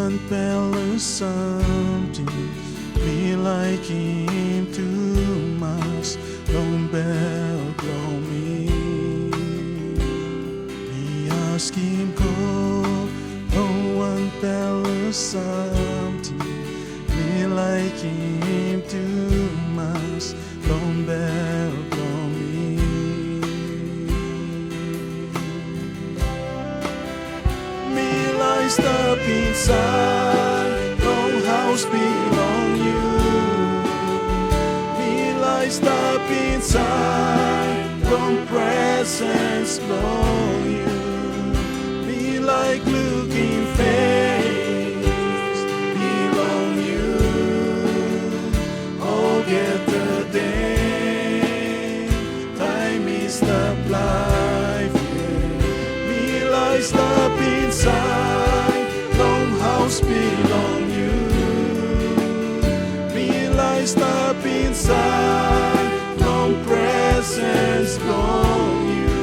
one pale something me like him too much. Don't blow me. Me ask him go. No one pale something me like him too much. Don't blow me. Me like stop inside. No house belong you. Me like stop inside. Don't presence blow you. Me like looking face belong you. Oh, get the day. Time is the life. Yeah. Me like stop inside. Long house belong you. Me like stop inside. Long presence belong you.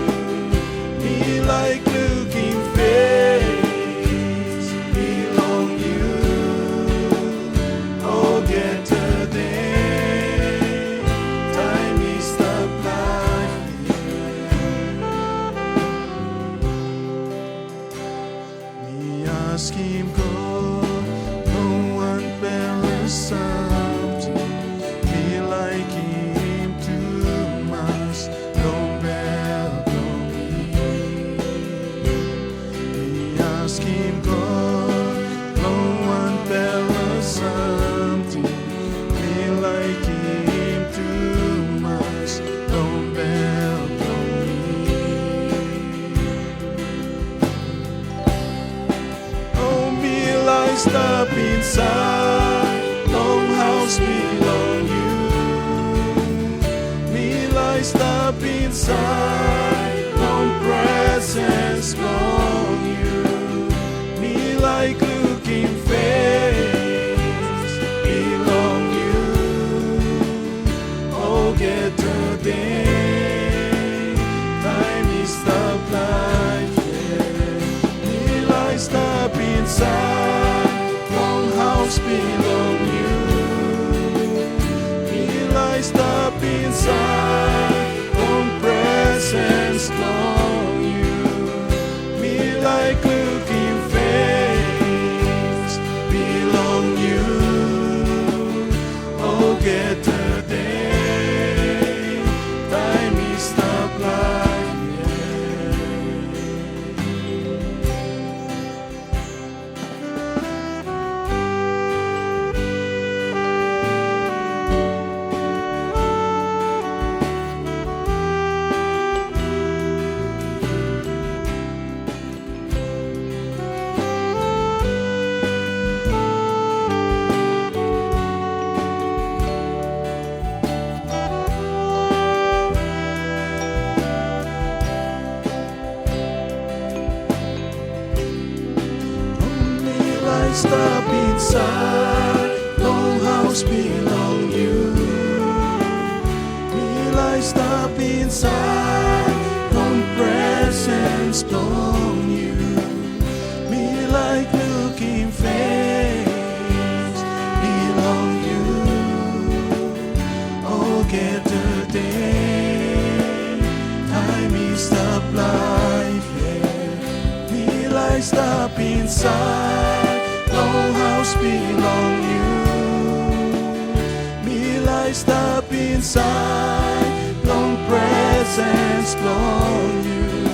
Me like looking face belong you. Oh, get the day. Time is the life. Me ask him go. No one balance something. Me like him too much. Don't blow me. Me ask him go. No one balance something. Me like him too much. Don't blow me. Oh, me like stop inside. Long house belong you. Me like stop inside. Long presence belong you. Me like looking face belong you. Oh, get the day. Time is the life. Yeah. Me like stop inside. Long house belong you. Me like stop inside. Long presence belong you. Me like looking face belong you. Oh, get the day. Time is stop life. Stop inside. Long house belong you. Me like stop inside. Long presence belong you. Me like looking face belong you. Oh, get the day. Time is stop life. Yeah. Me like stop inside. Long house belong you. Me like stop inside. Long presence belong you.